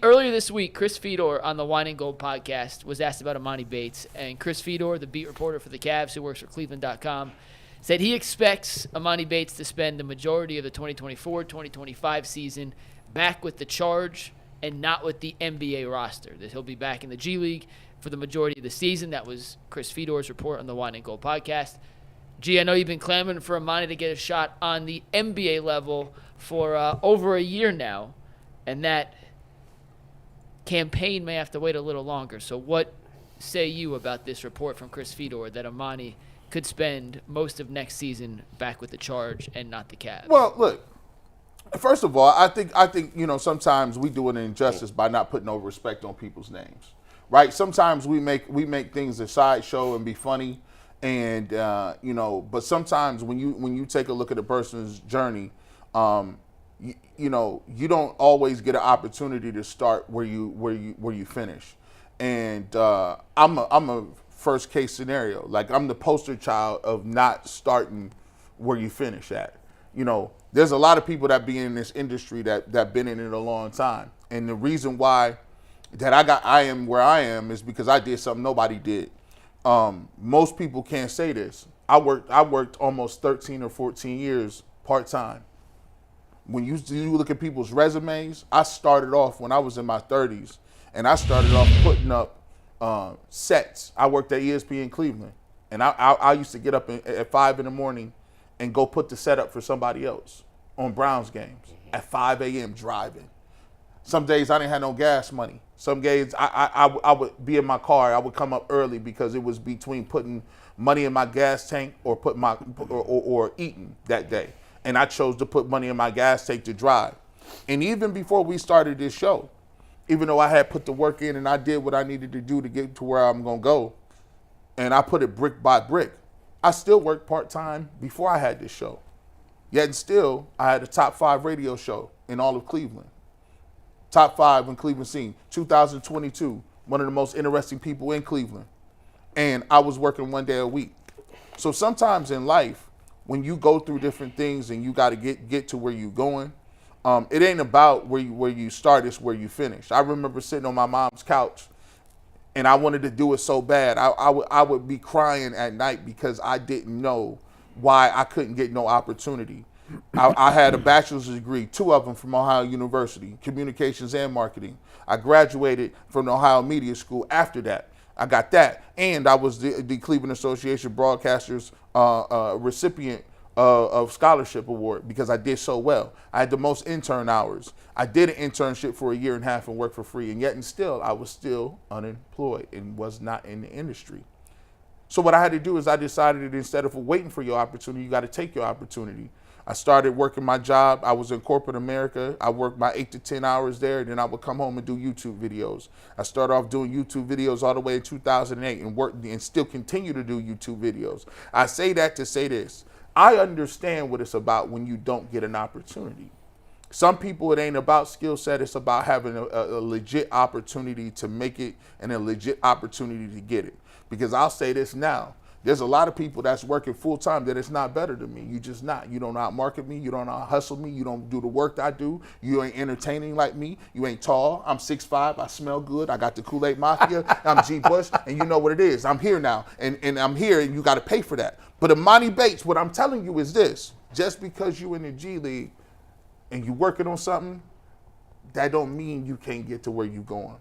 earlier this week, Chris Fedor on the Wine and Gold podcast was asked about Emoni Bates. And Chris Fedor, the beat reporter for the Cavs who works for Cleveland.com, said he expects Emoni Bates to spend the majority of the 2024-2025 season back with the Charge and not with the NBA roster, that he'll be back in the G League for the majority of the season. That was Chris Fedor's report on the Wine and Gold podcast. G, I know you've been clamoring for Emoni to get a shot on the NBA level for over a year now, and that campaign may have to wait a little longer. So what say you about this report from Chris Fedor that Emoni could spend most of next season back with the Charge and not the Cavs? Well, look, first of all, I think sometimes we do an injustice by not putting no respect on people's names, right? Sometimes we make things a sideshow and be funny, and but sometimes when you take a look at a person's journey, you don't always get an opportunity to start where you finish, and I'm a first case scenario. Like, I'm the poster child of not starting where you finish at. There's a lot of people that be in this industry that been in it a long time, and the reason why that I am where I am is because I did something nobody did. Most people can't say this. I worked almost 13 or 14 years part-time. When you look at people's resumes, I started off when I was in my 30s, and I started off putting up sets. I worked at ESPN Cleveland, and I used to get up at 5 in the morning and go put the set up for somebody else on Browns games at 5 a.m. driving. Some days I didn't have no gas money. Some days I would be in my car. I would come up early because it was between putting money in my gas tank or or eating that day. And I chose to put money in my gas tank to drive. And even before we started this show, even though I had put the work in and I did what I needed to do to get to where I'm going to go, and I put it brick by brick, I still worked part-time before I had this show. Yet and still, I had a top 5 radio show in all of Cleveland. Top 5 in Cleveland scene. 2022, one of the most interesting people in Cleveland. And I was working 1 day a week. So sometimes in life, when you go through different things and you got to get to where you're going, it ain't about where you start, it's where you finish. I remember sitting on my mom's couch, and I wanted to do it so bad. I would be crying at night because I didn't know why I couldn't get no opportunity. I had a bachelor's degree, 2 of them from Ohio University, communications and marketing. I graduated from the Ohio Media School after that. I got that, and I was the Cleveland Association Broadcasters recipient of scholarship award because I did so well. I had the most intern hours. I did an internship for a year and a half and worked for free, and yet and still, I was still unemployed and was not in the industry. So what I had to do is I decided that instead of waiting for your opportunity, you got to take your opportunity. I started working my job. I was in corporate America. I worked my 8 to 10 hours there, and then I would come home and do YouTube videos. I started off doing YouTube videos all the way in 2008 and worked and still continue to do YouTube videos. I say that to say this. I understand what it's about when you don't get an opportunity. Some people, it ain't about skill set. It's about having a legit opportunity to make it and a legit opportunity to get it. Because I'll say this now. There's a lot of people that's working full time that it's not better than me. You just not. You don't know how to market me. You don't know how to hustle me. You don't do the work that I do. You ain't entertaining like me. You ain't tall. I'm 6'5". I smell good. I got the Kool-Aid Mafia. I'm G. Bush, and you know what it is. I'm here now, and I'm here, and you got to pay for that. But Emoni Bates, what I'm telling you is this: just because you in the G League and you working on something, that don't mean you can't get to where you going.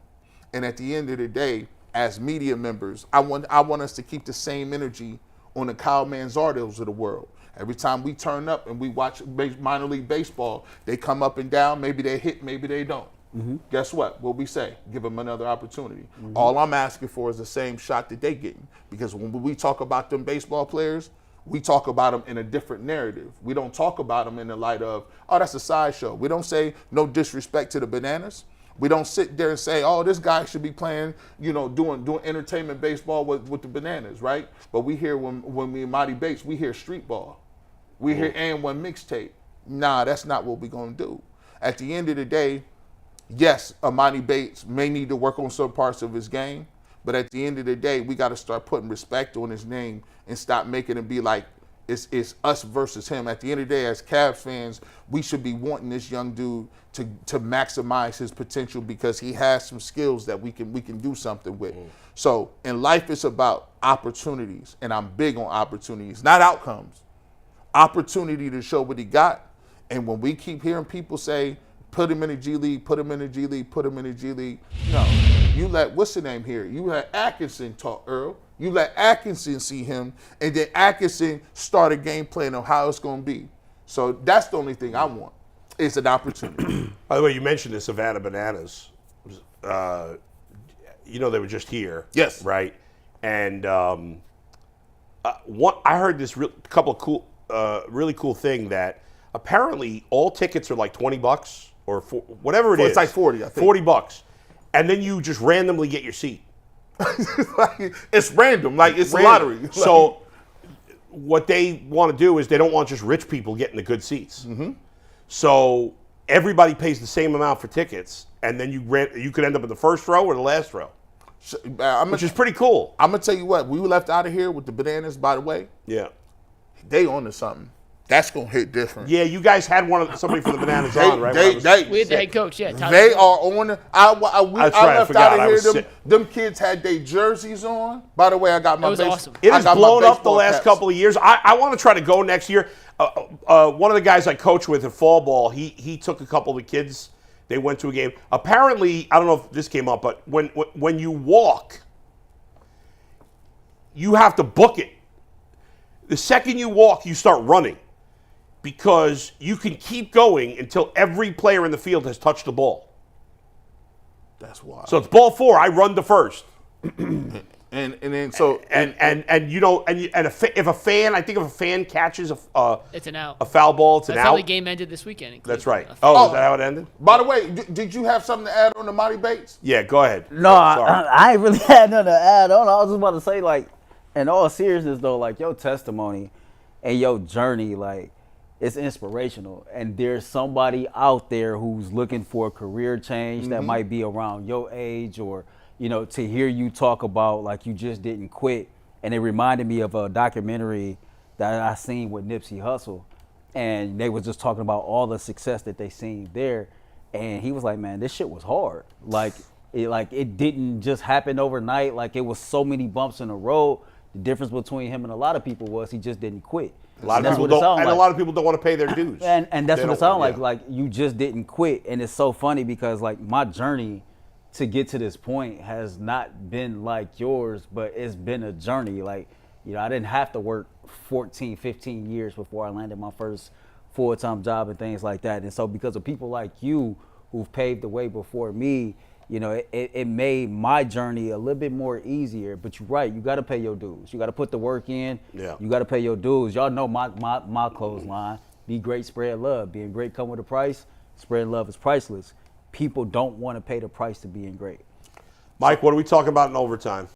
And at the end of the day, as media members, I want us to keep the same energy on the Kyle Manzardos of the world. Every time we turn up and we watch minor league baseball, they come up and down. Maybe they hit, maybe they don't. Mm-hmm. Guess what? What we say? Give them another opportunity. Mm-hmm. All I'm asking for is the same shot that they getting. Because when we talk about them baseball players, we talk about them in a different narrative. We don't talk about them in the light of, oh, that's a sideshow. We don't say no disrespect to the Bananas. We don't sit there and say, oh, this guy should be playing, doing entertainment baseball with the Bananas, right? But we hear when we Emoni Bates, we hear street ball. We hear and one mixtape. Nah, that's not what we're going to do. At the end of the day, yes, Emoni Bates may need to work on some parts of his game, but at the end of the day, we got to start putting respect on his name and stop making it be like It's us versus him. At the end of the day, as Cavs fans, we should be wanting this young dude to maximize his potential because he has some skills that we can do something with. So in life, it's about opportunities, and I'm big on opportunities, not outcomes. Opportunity to show what he got, and when we keep hearing people say, put him in the G League, put him in the G League, put him in the G League, no. You let, what's the name here? You let Atkinson talk, Earl. You let Atkinson see him, and then Atkinson start a game plan on how it's going to be. So that's the only thing I want. It's an opportunity. By the way, you mentioned the Savannah Bananas. You know they were just here. Yes. Right? And I heard this couple of really cool thing that apparently all tickets are like $20 or whatever it is. It's like 40, I think. $40. And then you just randomly get your seat. It's random, like it's Random. a lottery. So what they want to do is they don't want just rich people getting the good seats. Mm-hmm. So everybody pays the same amount for tickets, and then you could end up in the first row or the last row, which is pretty cool. I'm gonna tell you what, we were left out of here with the Bananas. By the way, Yeah. they on to something. That's gonna hit different. Yeah, you guys had somebody from the Bananas on, right? We had the head coach, yeah. They are on. I left out of here. Them kids had their jerseys on. By the way, I got my. It was awesome. It has blown up the last caps. couple of years. I want to try to go next year. One of the guys I coach with at fall ball, he took a couple of the kids. They went to a game. Apparently, I don't know if this came up, but when you walk, you have to book it. The second you walk, you start running. Because you can keep going until every player in the field has touched the ball. That's wild. So it's ball 4. I run the first. and then so if a fan catches It's an out. a foul ball, it's an out. That's how the game ended this weekend. That's right. Oh, is that how it ended? By the way, did you have something to add on to Emoni Bates? Yeah, go ahead. No, I ain't really had nothing to add on. I was just about to say, like, in all seriousness though, like your testimony and your journey, like, it's inspirational, and there's somebody out there who's looking for a career change that might be around your age, or to hear you talk about like you just didn't quit. And it reminded me of a documentary that I seen with Nipsey Hussle, and they was just talking about all the success that they seen there, and he was like, man, this shit was hard. Like it didn't just happen overnight. Like it was so many bumps in the road. The difference between him and a lot of people was he just didn't quit. A lot of people don't, and a lot of people don't want to pay their dues. And that's what it sounds like. Like you just didn't quit. And it's so funny because like my journey to get to this point has not been like yours, but it's been a journey. Like, I didn't have to work 14, 15 years before I landed my first full-time job and things like that. And so because of people like you who've paved the way before me, it made my journey a little bit more easier. But you're right, you got to pay your dues. You got to put the work in. Yeah. You got to pay your dues. Y'all know my clothesline. Be great, spread love. Being great come with a price. Spreading love is priceless. People don't want to pay the price to being great. Mike, what are we talking about in overtime?